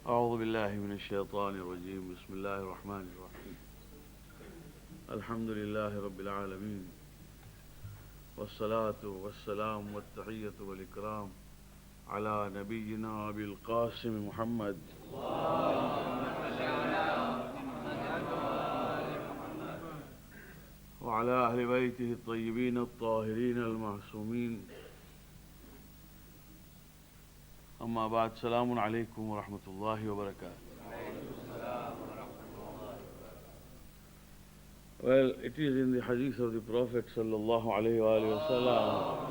أعوذ بالله من الشيطان الرجيم بسم الله الرحمن الرحيم الحمد لله رب العالمين والصلاة والسلام والتحية والإكرام على نبينا أبي القاسم محمد وعلى أهل بيته الطيبين الطاهرين المعصومين أما بعد السلام عليكم ورحمة الله وبركاته. Well, it is in the hadith of the Prophet sallallahu alayhi wa sallam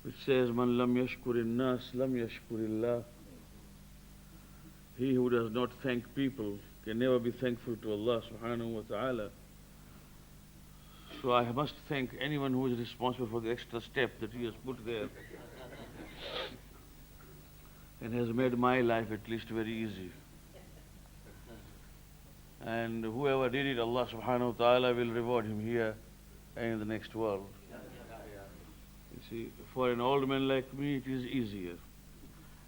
which says, Man lam yashkurin nas lam yashkurillah. He who does not thank people can never be thankful to Allah subhanahu wa ta'ala. So I must thank anyone who is responsible for the extra step that he has put there and has made my life at least very easy. And whoever did it, Allah subhanahu wa ta'ala will reward him here and in the next world. You see, for an old man like me, it is easier.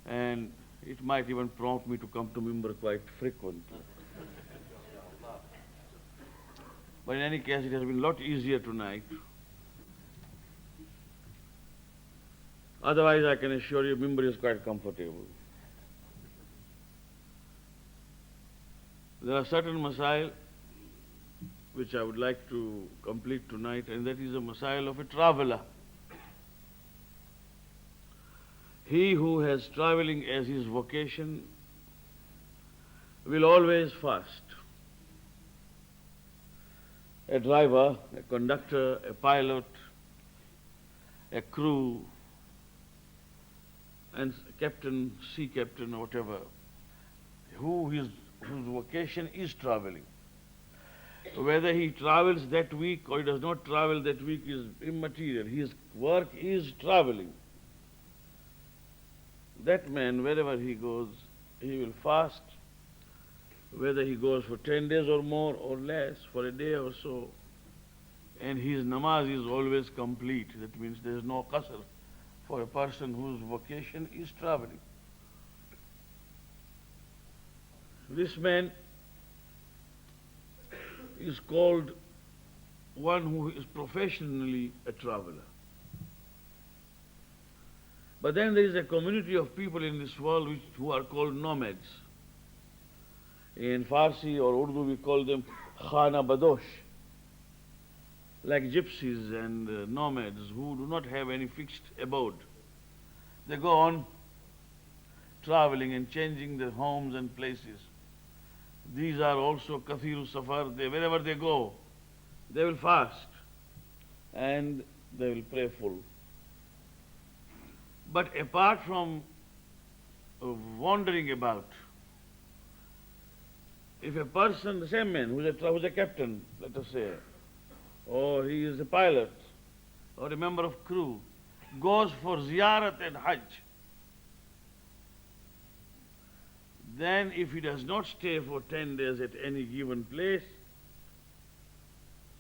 And it might even prompt me to come to Mimbar quite frequently. But in any case, it has been a lot easier tonight. Otherwise, I can assure you, Mimbar is quite comfortable. There are certain masail which I would like to complete tonight, and that is the masail of a traveler. He who has traveling as his vocation will always fast. A driver, a conductor, a pilot, a crew, and captain, sea captain, or whatever, whose vocation is traveling. Whether he travels that week or he does not travel that week is immaterial. His work is traveling. That man, wherever he goes, he will fast, whether he goes for 10 days or more or less, for a day or so. And his namaz is always complete. That means there is no qasr for a person whose vocation is traveling. This man is called one who is professionally a traveler. But then there is a community of people in this world who are called nomads. In Farsi or Urdu we call them khana badosh, like gypsies and nomads who do not have any fixed abode. They go on traveling and changing their homes and places. These are also kathiru safar. Wherever they go, they will fast and they will pray full. But apart from wandering about, if a person, the same man who's a captain, let us say, or he is a pilot, or a member of crew, goes for ziyarat and hajj, then if he does not stay for 10 days at any given place,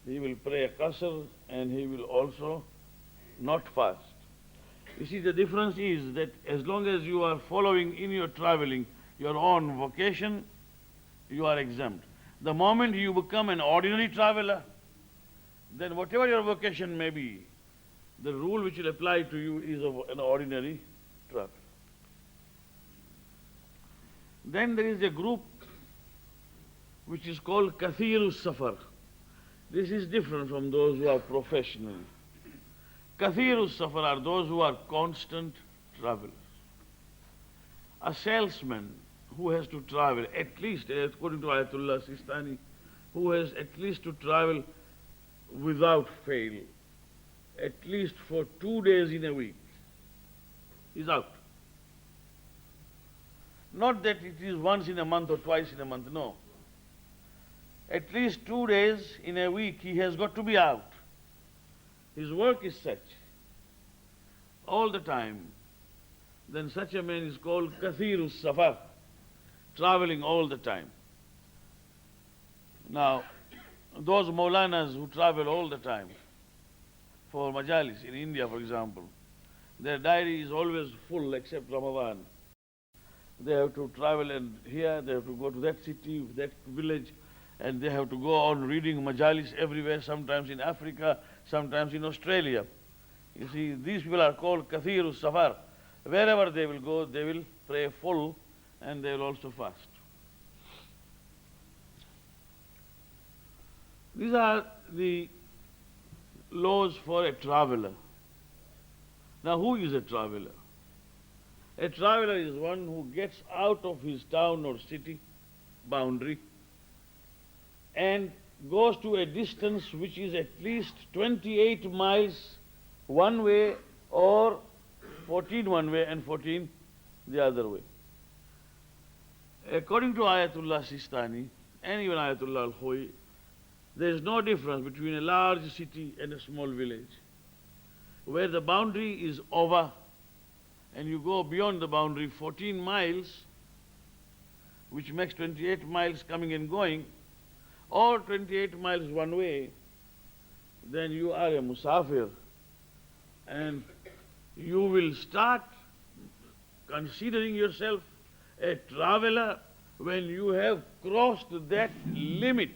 he will pray a qasr and he will also not fast. You see, the difference is that as long as you are following in your traveling your own vocation, you are exempt. The moment you become an ordinary traveler, then whatever your vocation may be, the rule which will apply to you is of an ordinary traveler. Then there is a group which is called kathiru safar. This is different from those who are professional. Kathiru safar are those who are constant travelers. A salesman who has to travel, at least, according to Ayatollah Sistani, who has at least to travel without fail, at least for 2 days in a week, is out. Not that it is once in a month or twice in a month, no. At least 2 days in a week he has got to be out. His work is such, all the time. Then such a man is called kathiru safar, traveling all the time. Now, those Maulanas who travel all the time for majalis in India, for example, Their diary is always full except Ramadan. They have to travel and here, they have to go to that city, that village, and they have to go on reading majalis everywhere, sometimes in Africa, sometimes in Australia. You see, these people are called Kathiru Safar. Wherever they will go, they will pray full and they will also fast. These are the laws for a traveler. Now, who is a traveler? A traveler is one who gets out of his town or city boundary and goes to a distance which is at least 28 miles one way or 14 one way and 14 the other way. According to Ayatollah Sistani and even Ayatollah Al-Khoyi, there is no difference between a large city and a small village. Where the boundary is over and you go beyond the boundary 14 miles, which makes 28 miles coming and going, or 28 miles one way, then you are a musafir. And you will start considering yourself a traveler when you have crossed that limit,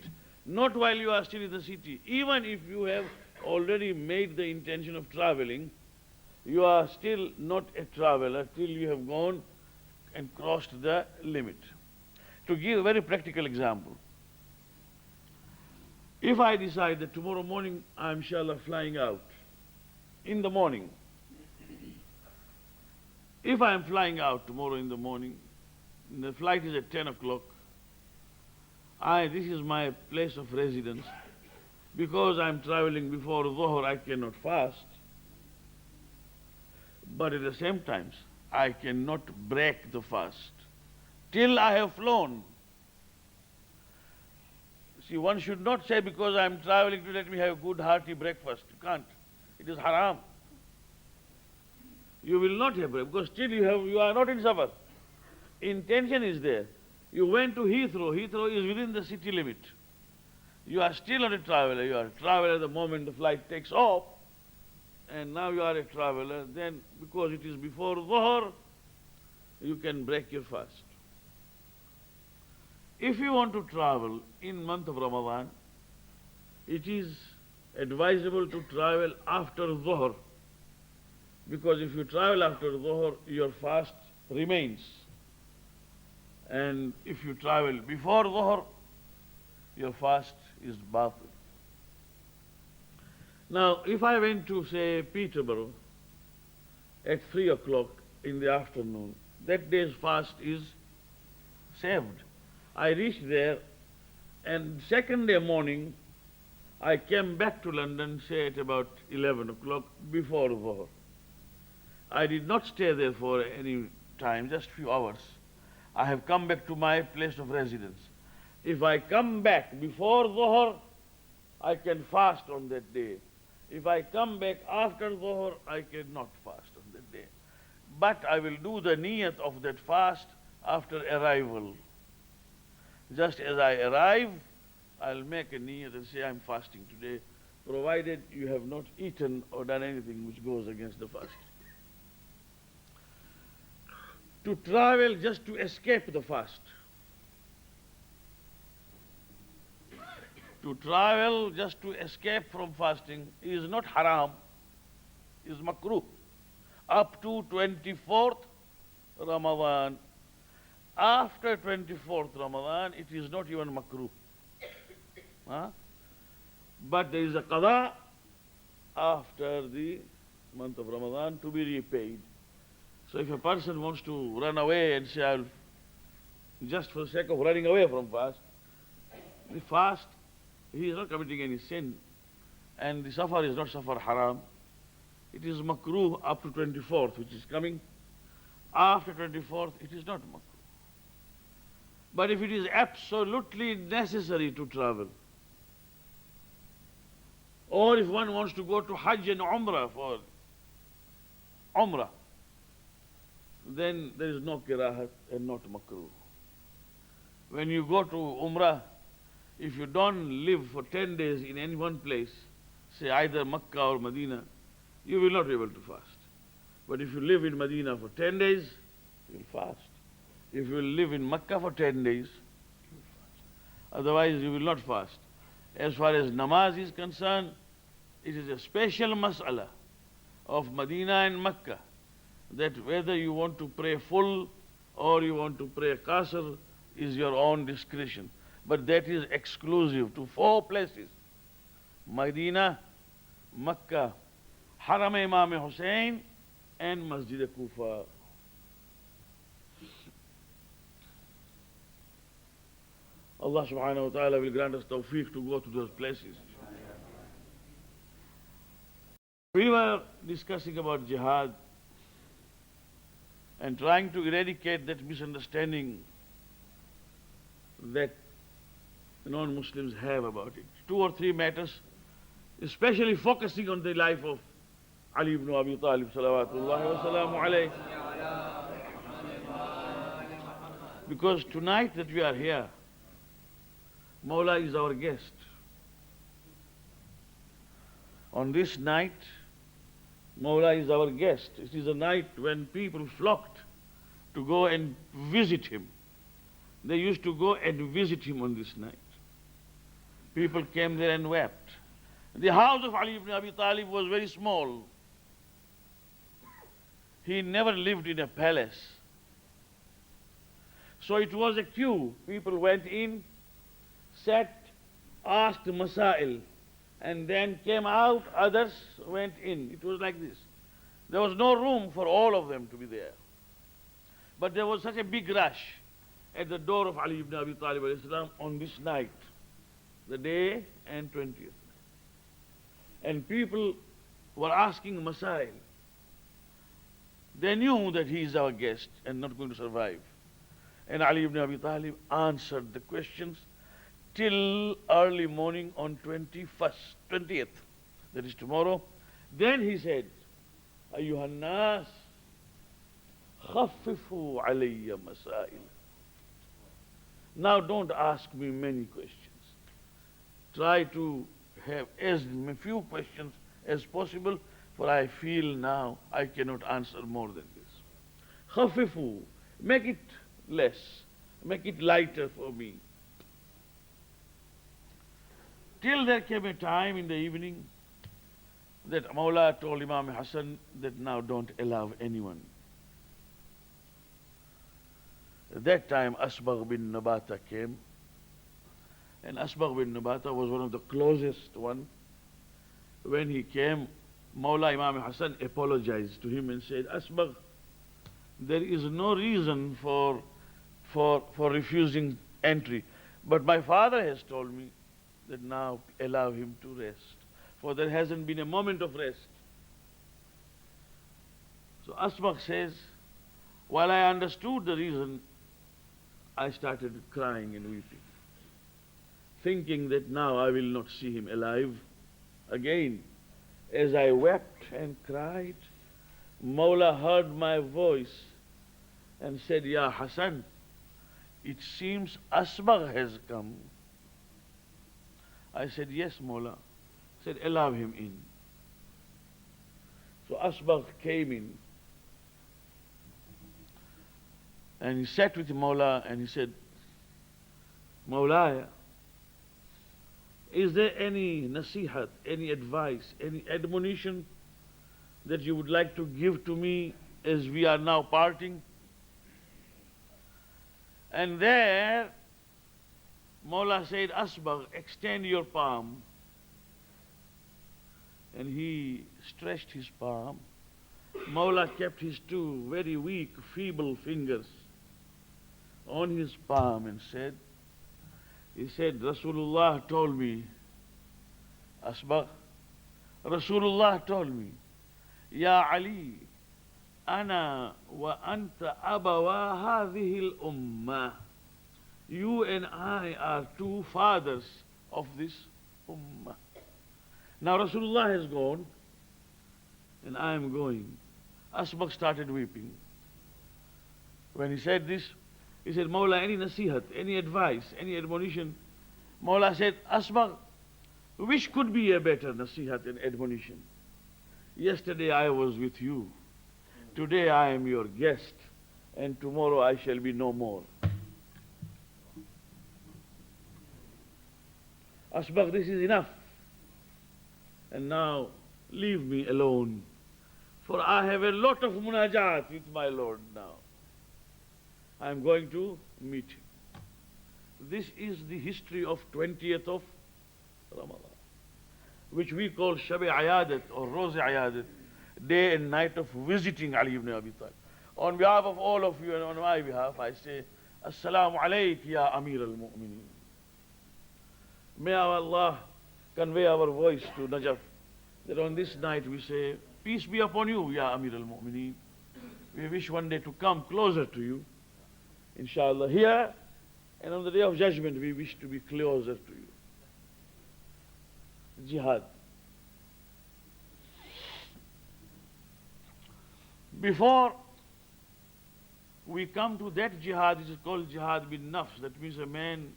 not while you are still in the city. Even if you have already made the intention of traveling, you are still not a traveler till you have gone and crossed the limit. To give a very practical example, if I decide that tomorrow morning I am inshallah flying out, in the morning, if I am flying out tomorrow in the morning, the flight is at 10 o'clock, this is my place of residence. Because I am traveling before Dhuhr, I cannot fast. But at the same time, I cannot break the fast till I have flown. See, one should not say because I am traveling to let me have a good hearty breakfast. You can't. It is haram. You will not have breakfast because still you are not in safar. Intention is there. You went to Heathrow. Heathrow is within the city limit. You are still not a traveler. You are a traveler the moment the flight takes off. And now you are a traveler. Then, because it is before Dhuhr, you can break your fast. If you want to travel in month of Ramadan, it is advisable to travel after Dhuhr. Because if you travel after Dhuhr, your fast remains. And if you travel before Dhuhr, your fast is batil. Now, if I went to, say, Peterborough at 3 o'clock in the afternoon, that day's fast is saved. I reached there, and second day morning, I came back to London, say at about 11 o'clock, before Dhuhr. I did not stay there for any time, just few hours. I have come back to my place of residence. If I come back before Dhuhr, I can fast on that day. If I come back after Dhuhr, I cannot fast on that day. But I will do the niyat of that fast after arrival. Just as I arrive, I'll make a niyat and say I'm fasting today, provided you have not eaten or done anything which goes against the fast. To travel just to escape the fast. To travel just to escape from fasting is not haram, is makruh. Up to 24th Ramadan. After 24th Ramadan, it is not even makruh. But there is a qada after the month of Ramadan to be repaid. So if a person wants to run away and say, I'll, just for the sake of running away from fast, the fast, he is not committing any sin. And the safar is not safar haram. It is makruh up to 24th, which is coming. After 24th, it is not makruh. But if it is absolutely necessary to travel, or if one wants to go to Hajj and Umrah for Umrah, then there is no kirahat and not makruh. When you go to Umrah, if you don't live for 10 days in any one place, say either Makkah or Medina, you will not be able to fast. But if you live in Medina for 10 days, you'll fast. If you live in Mecca for 10 days, you'll fast. Otherwise, you will not fast. As far as namaz is concerned, it is a special mas'ala of Medina and Mecca, that whether you want to pray full or you want to pray qasr is your own discretion. But that is exclusive to 4 places: Medina, Mecca, Haram Imam Hussein, and Masjid Kufa. Allah subhanahu wa ta'ala will grant us tawfiq to go to those places. We were discussing about jihad and trying to eradicate that misunderstanding that non-Muslims have about it. 2 or 3 matters, especially focusing on the life of Ali ibn Abi Talib salawatullahi wa salamu alayhi. Because tonight that we are here, Mawla is our guest. On this night, Mawla is our guest. It is a night when people flocked to go and visit him. They used to go and visit him on this night. People came there and wept. The house of Ali ibn Abi Talib was very small. He never lived in a palace. So it was a queue. People went in, sat, asked masail, and then came out, others went in. It was like this. There was no room for all of them to be there. But there was such a big rush at the door of Ali ibn Abi Talib alayhi salam on this night, the day and 20th. And people were asking masail. They knew that he is our guest and not going to survive. And Ali ibn Abi Talib answered the questions till early morning on 20th, that is tomorrow. Then he said, Ayyuhan nas, khaffifu alayya masail. Now don't ask me many questions. Try to have as few questions as possible, for I feel now I cannot answer more than this. Khaffifu, make it less, make it lighter for me. Till there came a time in the evening that Mawla told Imam Hassan that now don't allow anyone. At that time Asbagh bin Nabata came, and Asbagh bin Nabata was one of the closest one. When he came, Mawla Imam Hassan apologized to him and said, Asbagh, there is no reason for refusing entry, but my father has told me that now allow him to rest, for there hasn't been a moment of rest. So Asbagh says, while I understood the reason, I started crying and weeping, thinking that now I will not see him alive again. As I wept and cried, Mawla heard my voice and said, Ya Hassan, it seems Asbagh has come. I said, yes, Mawla. Said, allow him in. So Asbagh came in and he sat with Mawla and he said, Mawlaya, is there any nasihat, any advice, any admonition that you would like to give to me as we are now parting? And there Mawla said, Asbagh, extend your palm. And he stretched his palm. Mawla kept his 2 very weak, feeble fingers on his palm and said, Rasulullah told me, Asbagh, Rasulullah told me, Ya Ali, Ana wa anta abawa hadhihi al-ummah. You and I are 2 fathers of this ummah. Now Rasulullah has gone and I am going. Asbagh started weeping. When he said this, he said, Mawla, any nasihat, any advice, any admonition? Mawla said, Asbagh, which could be a better nasihat and admonition? Yesterday I was with you Today I am your guest, and tomorrow I shall be no more. Asbaq, this is enough. And now leave me alone, for I have a lot of munajat with my Lord now. I am going to meet him. This is the history of 20th of Ramadan, which we call Shab-e Ayadat or Roz-e Ayadat, day and night of visiting Ali ibn Abi Talib. On behalf of all of you and on my behalf, I say, Assalamu alayk ya Amir al-Mu'mineen. May Allah convey our voice to Najaf, that on this night we say, peace be upon you, ya Amir al-Mu'mineen. We wish one day to come closer to you, inshallah, here, and on the day of judgment we wish to be closer to you. Jihad. Before we come to that jihad, it is called jihad bin nafs. That means a man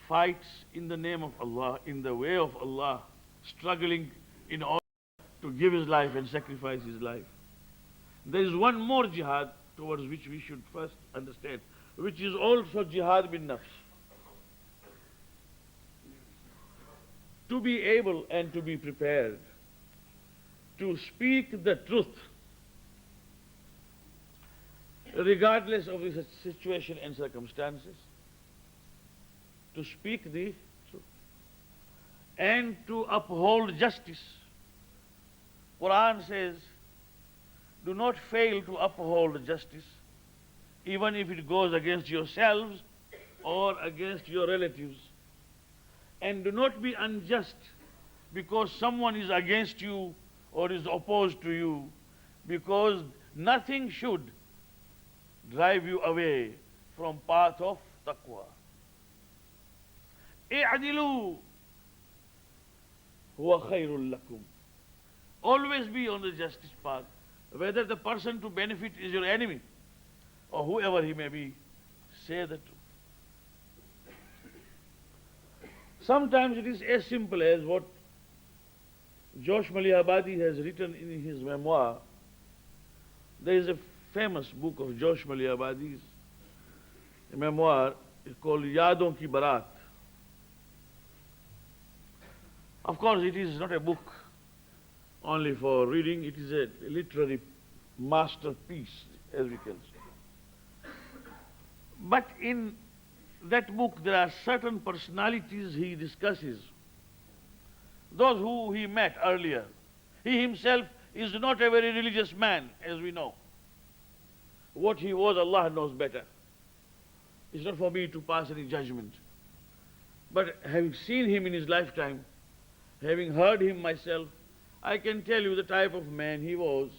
fights in the name of Allah, in the way of Allah, struggling in order to give his life and sacrifice his life. There is one more jihad towards which we should first understand, which is also jihad bin nafs. To be able and to be prepared to speak the truth, regardless of the situation and circumstances, to speak the truth and to uphold justice. Quran says, do not fail to uphold justice, even if it goes against yourselves or against your relatives. And do not be unjust because someone is against you or is opposed to you, because nothing should drive you away from path of taqwa. i'dilu huwa khairul lakum. Always be on the justice path, whether the person to benefit is your enemy or whoever he may be. Say the truth. Sometimes it is as simple as what Josh Malihabadi has written in his memoir. There is a famous book of Josh Malihabadi's memoir called Yadon Ki Barat. Of course, it is not a book only for reading, it is a literary masterpiece, as we can say. But in that book, there are certain personalities he discusses, those who he met earlier. He himself is not a very religious man, as we know. What he was, Allah knows better. It's not for me to pass any judgment. But having seen him in his lifetime, having heard him myself, I can tell you the type of man he was.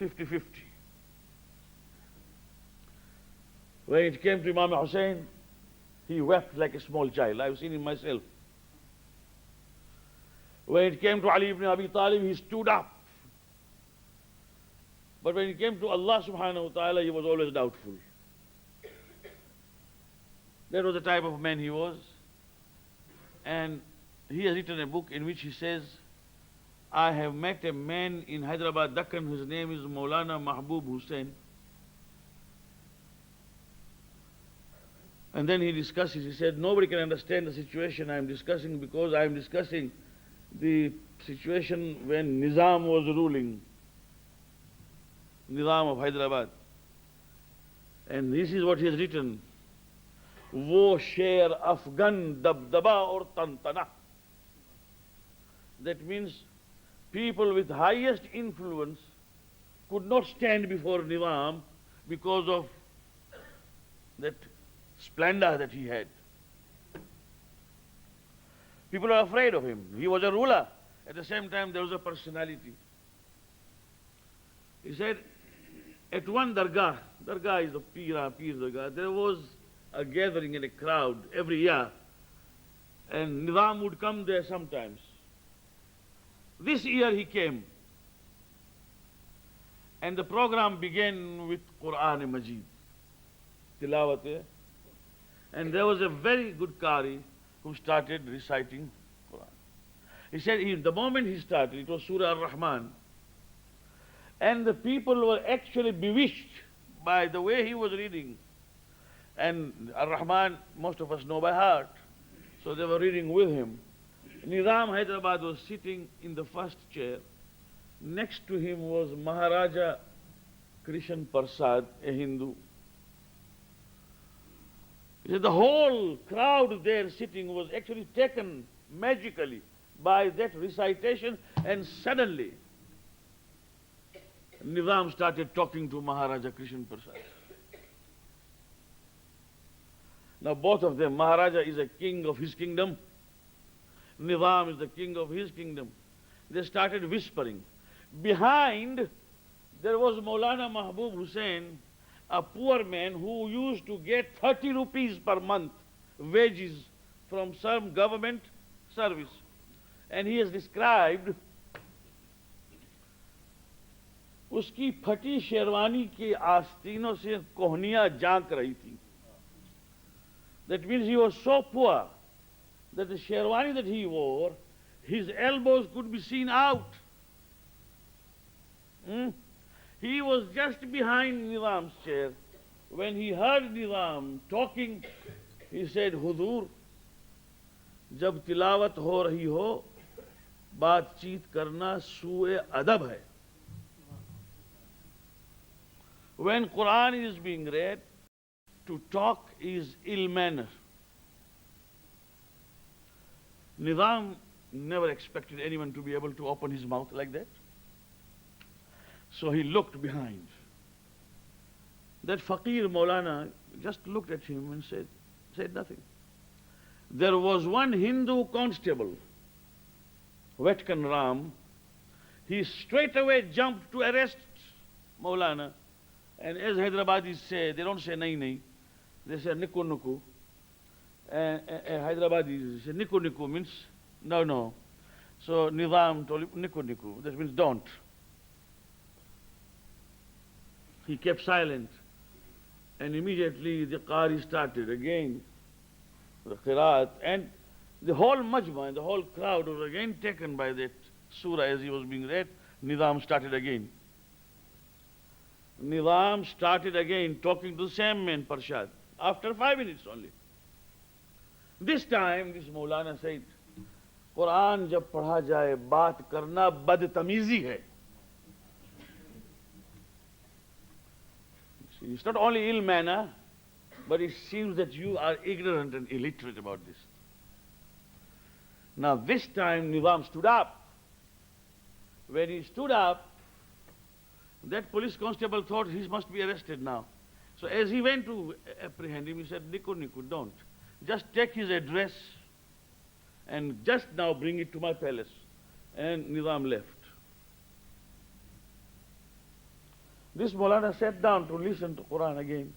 50-50. When it came to Imam Hussein, he wept like a small child. I've seen him myself. When it came to Ali ibn Abi Talib, he stood up. But when it came to Allah subhanahu wa ta'ala, he was always doubtful. That was the type of man he was. And he has written a book in which he says, I have met a man in Hyderabad, Deccan, his name is Maulana Mahbub Hussain. And then he discusses, he said, nobody can understand the situation I am discussing because I am discussing the situation when Nizam was ruling, Nizam of Hyderabad. And this is what he has written, Wo sher Afghan dabdaba or tantana. That means people with highest influence could not stand before Nizam because of that splendor that he had. People are afraid of him. He was a ruler. At the same time, there was a personality. He said, at one dargah is the Pir dargah, there was a gathering and a crowd every year, and Nizam would come there sometimes. This year he came, and the program began with Quran Majid, Tilawat. And there was a very good Qari who started reciting Quran. He said the moment he started, it was Surah Ar-Rahman, and the people were actually bewitched by the way he was reading. And Ar-Rahman, most of us know by heart, so they were reading with him. Nizam Hyderabad was sitting in the first chair. Next to him was Maharaja Krishan Prasad, a Hindu. He said the whole crowd there sitting was actually taken magically by that recitation, and suddenly Nizam started talking to Maharaja Krishan Prasad. Now both of them, Maharaja is a king of his kingdom, Nizam is the king of his kingdom. They started whispering. Behind there was Maulana Mahbub Hussain, a poor man who used to get 30 rupees per month wages from some government service. And he has described उसकी फटी शेरवानी के आस्तीनों से कोहनियां झांक रही थी. That means he was so poor that the sherwani that he wore, his elbows could be seen out. He was just behind Nizam's chair. When he heard Nizam talking, he said, Huzur, जब तिलावत हो रही हो, बातचीत करना सूए अदब है. When Quran is being read, to talk is ill manner. Nizam never expected anyone to be able to open his mouth like that. So he looked behind. That Faqir Maulana just looked at him and said nothing. There was one Hindu constable, Vetkan Ram. He straight away jumped to arrest Maulana. And as Hyderabadis say, they don't say nahi nahi, they say niku nuku. And Hyderabadis say niku niku means no, no. So Nizam told him niku niku, that means don't. He kept silent, and immediately the qari started again, the qiraat, and the whole majma and the whole crowd was again taken by that surah as he was being read. Nizam started again. Nizam started again talking to the same man, Parshad, after 5 minutes only. This time, this Maulana said, Quran jab padha jaye, baat karna badtamizi hai. See, it's not only ill manner, but it seems that you are ignorant and illiterate about this. Now this time Nizam stood up. When he stood up, that police constable thought he must be arrested now. So as he went to apprehend him, he said, Niku, Niku, don't. Just take his address and just now bring it to my palace. And Nizam left. This Maulana sat down to listen to Quran again.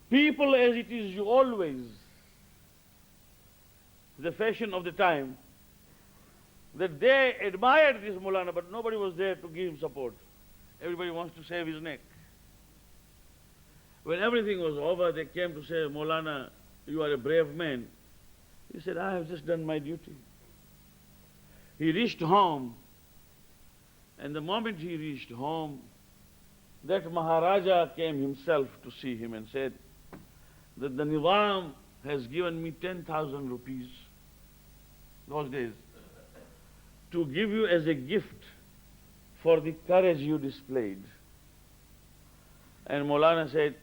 People, as it is always, the fashion of the time, that they admired this Maulana, but nobody was there to give him support. Everybody wants to save his neck. When everything was over, they came to say, Maulana, you are a brave man. He said, I have just done my duty. He reached home, and the moment he reached home, that Maharaja came himself to see him and said that the Nizam has given me 10,000 rupees those days to give you as a gift for the courage you displayed. And Maulana said,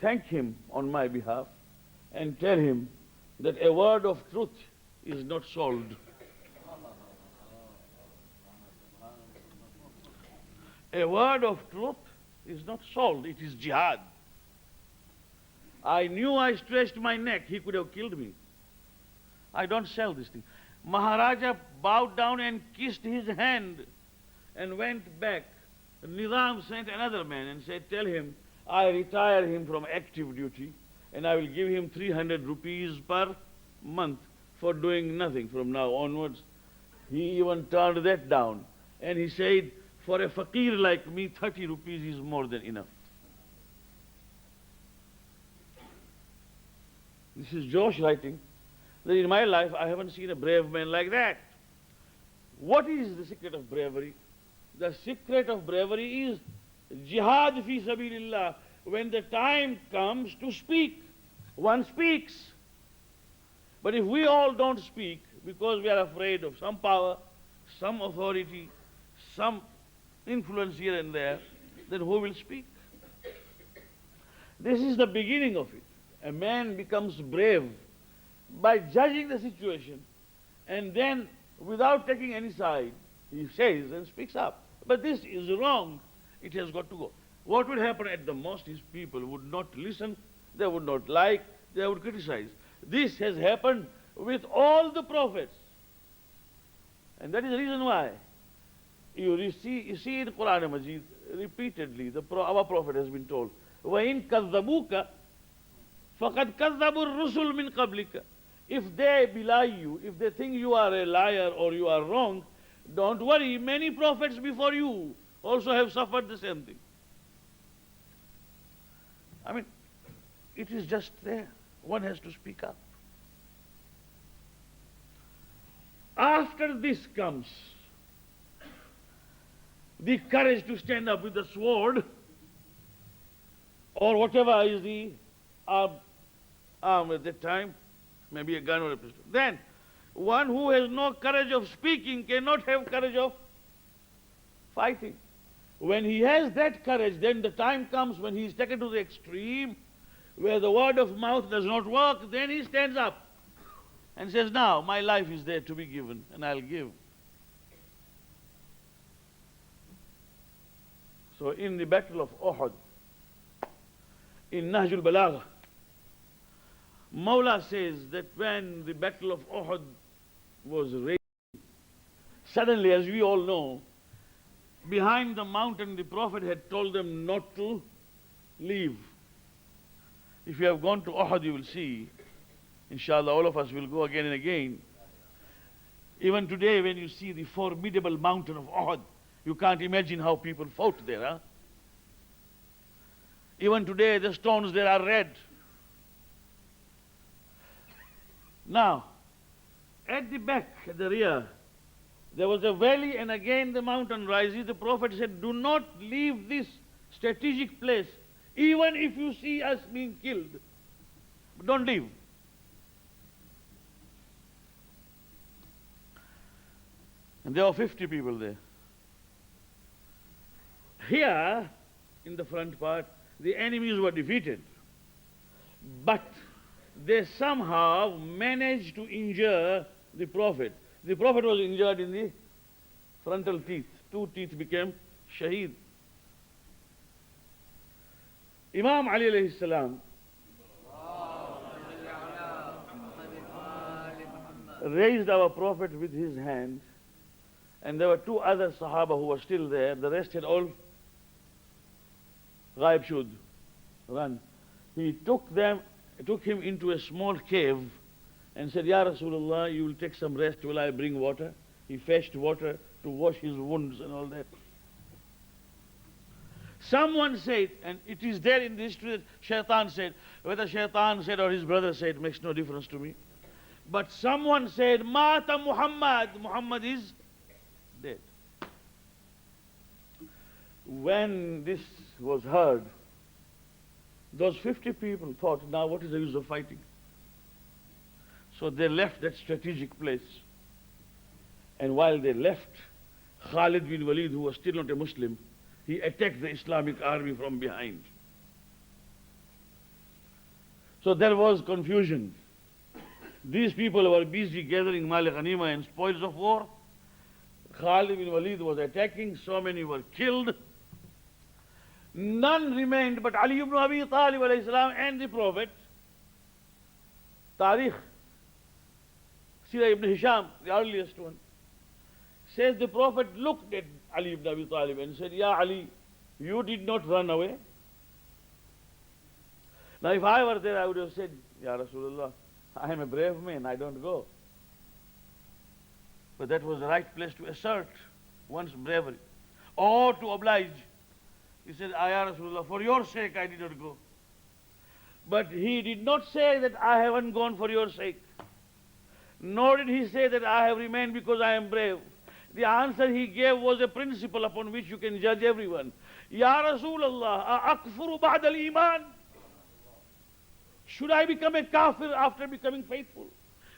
thank him on my behalf and tell him that a word of truth is not sold. A word of truth is not sold, it is jihad. I knew I stretched my neck, he could have killed me. I don't sell this thing. Maharaja bowed down and kissed his hand and went back. Nizam sent another man and said, tell him I retire him from active duty and I will give him 300 rupees per month for doing nothing from now onwards. He even turned that down and he said, for a fakir like me, 30 rupees is more than enough. This is Josh writing that in my life I haven't seen a brave man like that. What is the secret of bravery? The secret of bravery is Jihad fi sabilillah. When the time comes to speak, one speaks. But if we all don't speak because we are afraid of some power, some authority, some influence here and there, then who will speak? This is the beginning of it. A man becomes brave by judging the situation, and then without taking any side, he says and speaks up. But this is wrong. It has got to go. What would happen at the most is people would not listen, they would not like, they would criticize. This has happened with all the prophets. And that is the reason why. You see in Quran Majid, repeatedly, our Prophet has been told, وَإِن كَذَّبُوكَ فَقَدْ كَذَّبُوا الرُّسُلُ مِنْ قَبْلِكَ. If they belie you, if they think you are a liar or you are wrong, don't worry, many prophets before you also have suffered the same thing. I mean, it is just there. One has to speak up. After this comes the courage to stand up with the sword or whatever is the arm at that time, maybe a gun or a pistol. Then, one who has no courage of speaking cannot have courage of fighting. When he has that courage, then the time comes when he is taken to the extreme, where the word of mouth does not work, then he stands up and says, now my life is there to be given, and I'll give. So in the battle of Uhud, in Nahjul Balagha, Mawla says that when the battle of Uhud was raging, suddenly, as we all know, behind the mountain the Prophet had told them not to leave. If you have gone to Uhud, you will see, inshallah, all of us will go again and again. Even today, when you see the formidable mountain of Uhud, you can't imagine how people fought there, huh? Even today, the stones there are red. Now, at the back, at the rear, there was a valley, and again the mountain rises. The Prophet said, do not leave this strategic place, even if you see us being killed. Don't leave. And there were 50 people there. Here, in the front part, the enemies were defeated. But they somehow managed to injure the Prophet. The Prophet was injured in the frontal teeth. 2 teeth became shaheed. Imam Ali alayhi salam raised our Prophet with his hand, and there were 2 other Sahaba who were still there. The rest had all ghaib shud, run. He took him into a small cave and said, Ya Rasulullah, you will take some rest while I bring water. He fetched water to wash his wounds and all that. Someone said, and it is there in the history that Shaitan said, whether Shaitan said or his brother said makes no difference to me. But someone said, Mata Muhammad, Muhammad is dead. When this was heard, those 50 people thought, now what is the use of fighting? So they left that strategic place. And while they left, Khalid bin Walid, who was still not a Muslim, he attacked the Islamic army from behind. So there was confusion. These people were busy gathering mal ghanima and spoils of war. Khalid bin Walid was attacking, so many were killed. None remained but Ali ibn Abi Talib alayhi salam and the Prophet. Tarikh, Sirah ibn Hisham, the earliest one, says the Prophet looked at Ali ibn Abi Talib and said, Ya Ali, you did not run away. Now if I were there, I would have said, Ya Rasulullah, I am a brave man, I don't go. But that was the right place to assert one's bravery or to oblige. He said, Ya Rasulullah, for your sake I did not go. But he did not say that I haven't gone for your sake. Nor did he say that I have remained because I am brave. The answer he gave was a principle upon which you can judge everyone. Ya Rasulullah, akfuru ba'd al-iman? Should I become a kafir after becoming faithful?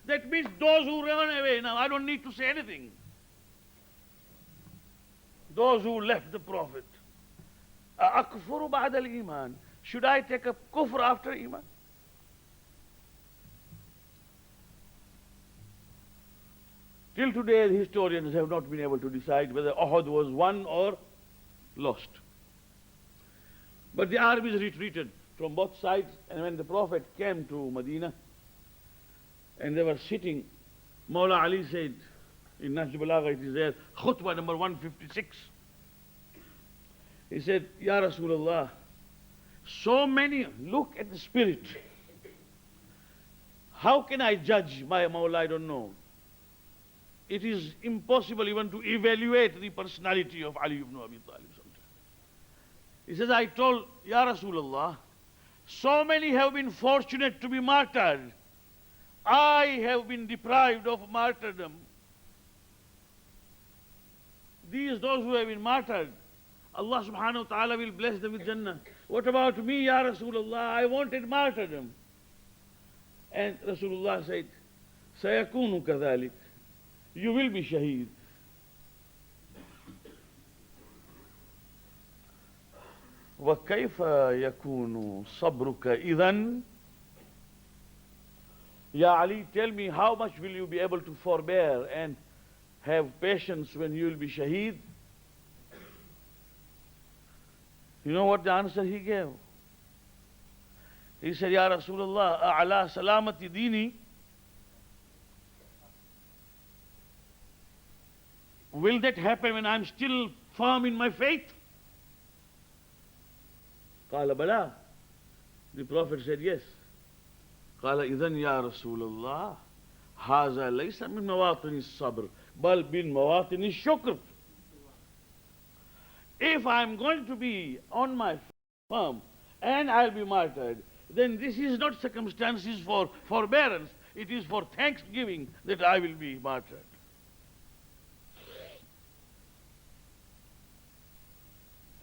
That means those who run away, now I don't need to say anything. Those who left the Prophet, akfuru ba'd al-iman? Should I take up kufr after iman? Till today, the historians have not been able to decide whether Uhud was won or lost. But the armies retreated from both sides, and when the Prophet came to Medina, and they were sitting, Imam Ali said, in Nahj Balagha it is there, khutbah number 156, he said, Ya Rasulullah, so many, look at the spirit. How can I judge my Mawla? I don't know. It is impossible even to evaluate the personality of Ali ibn Abi Talib. He says, I told, Ya Rasulullah, so many have been fortunate to be martyred. I have been deprived of martyrdom. Those who have been martyred, Allah subhanahu wa ta'ala will bless them with Jannah. What about me, Ya Rasulullah? I wanted martyrdom. And Rasulullah said, Sayakunu kadhalik. You will be shaheed. وَكَيْفَ يَكُونُ صَبْرُكَ إِذًا? Ya Ali, tell me, how much will you be able to forbear and have patience when you will be shaheed? You know what the answer he gave? He said, Ya Rasulullah, أَعْلَى سَلَامَةِ دِينِي? Will that happen when I'm still firm in my faith? قال بلى. The Prophet said, yes. قال إذن يا رسول الله هذا ليس من مواطن الصبر بل من مواطن الشكر. If I'm going to be on my firm and I'll be martyred, then this is not circumstances for forbearance. It is for thanksgiving that I will be martyred.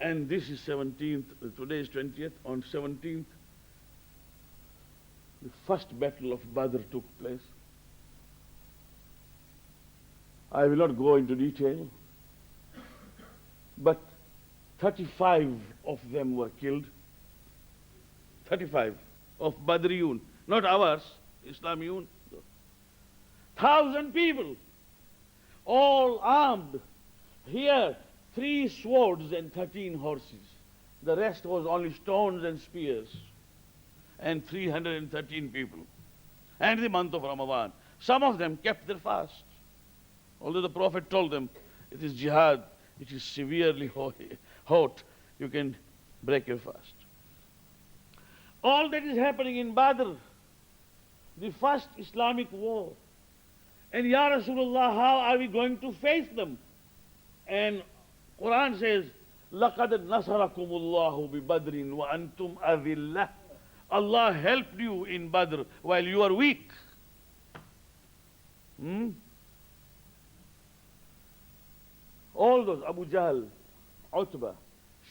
And this is 17th, today is 20th, on 17th, the first battle of Badr took place. I will not go into detail, but 35 of them were killed. 35 of Badriyun, not ours, Islamiyun. 1,000 people, all armed. Here, 3 swords and 13 horses. The rest was only stones and spears. And 313 people. And the month of Ramadan. Some of them kept their fast. Although the Prophet told them, it is jihad, it is severely hot, you can break your fast. All that is happening in Badr, the first Islamic war. And Ya Rasulullah, how are we going to face them? And Quran says, لَقَدْ نَصَرَكُمُ اللَّهُ بِبَدْرٍ وَأَنْتُمْ أَذِلَّةٌ. Allah helped you in Badr while you are weak. All those, Abu Jahl, Utbah,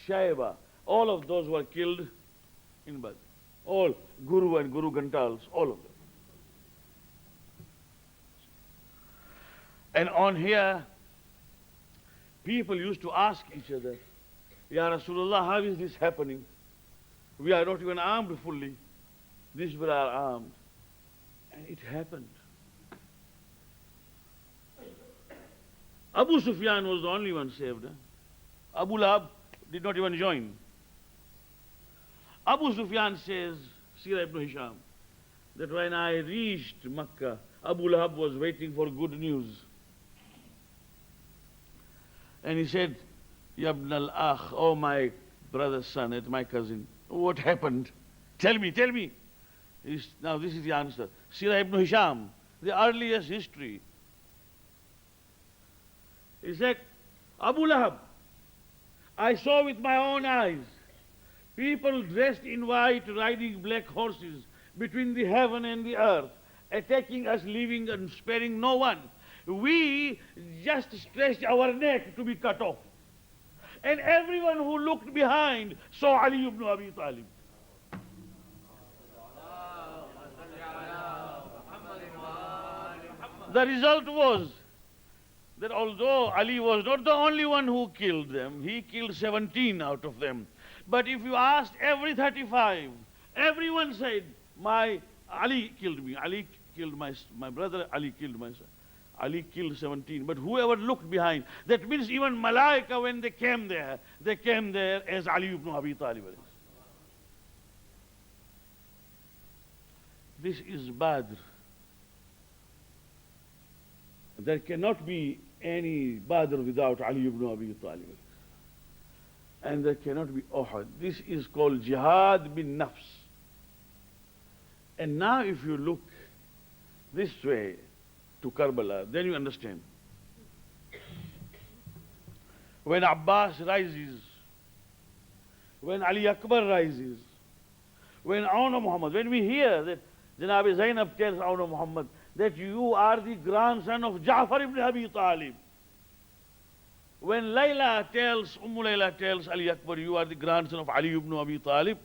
Shayba, all of those were killed in Badr. All, Guru and Guru Gantals, all of them. And on here, people used to ask each other, Ya Rasulullah, how is this happening? We are not even armed fully. These were our armed. And it happened. Abu Sufyan was the only one saved. Abu Lahab did not even join. Abu Sufyan says, Sirah ibn Hisham, that when I reached Makkah, Abu Lahab was waiting for good news. And he said, Ya ibn al-akh, oh my brother's son, and my cousin, what happened? Tell me, tell me. Now this is the answer. Sirah ibn Hisham, the earliest history. He said, Abu Lahab, I saw with my own eyes people dressed in white riding black horses between the heaven and the earth, attacking us, leaving and sparing no one. we just stretched our neck to be cut off. And everyone who looked behind saw Ali ibn Abi Talib. The result was that although Ali was not the only one who killed them, he killed 17 out of them. But if you asked every 35, everyone said, my Ali killed me, Ali killed my brother, Ali killed my son. Ali killed 17. But whoever looked behind, that means even Malaika, when they came there as Ali ibn Abi Talib. This is Badr. There cannot be any Badr without Ali ibn Abi Talib. And there cannot be Uhud. This is called Jihad bin Nafs. And now if you look this way to Karbala, then you understand. When Abbas rises, when Ali Akbar rises, when Auna Muhammad, when we hear that Janab Zainab tells Auna Muhammad that you are the grandson of Ja'far ibn Abi Talib. When Layla tells, Layla tells Ali Akbar, you are the grandson of Ali ibn Abi Talib.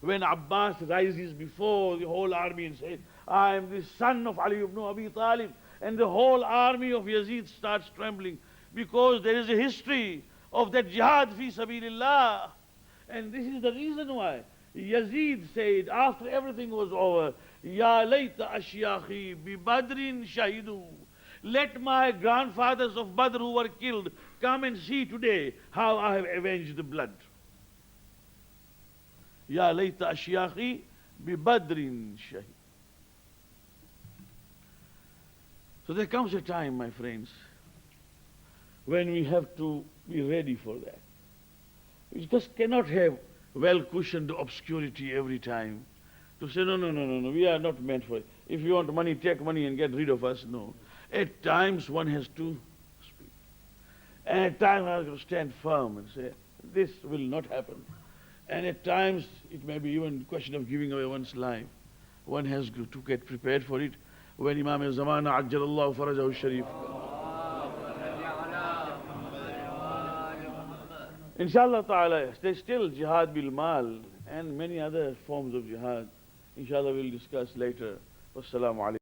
When Abbas rises before the whole army and says, I am the son of Ali ibn Abi Talib, and the whole army of Yazid starts trembling, because there is a history of that jihad fi sabilillah. And this is the reason why Yazid said, after everything was over, Ya layta ashyakhi bi badrin shahidu. Let my grandfathers of Badr who were killed come and see today how I have avenged the blood. Ya layta ashyakhi bi badrin shahid. So there comes a time, my friends, when we have to be ready for that. We just cannot have well-cushioned obscurity every time. To say, no, we are not meant for it. If you want money, take money and get rid of us. No. At times one has to speak. And at times one has to stand firm and say, this will not happen. And at times it may be even a question of giving away one's life. One has to get prepared for it. When Imam al-Zamana Ajjalallahu Farajahu Sharif. Inshallah ta'ala, there's still jihad bil mal and many other forms of jihad. Inshallah we'll discuss later. Wassalamu alaikum.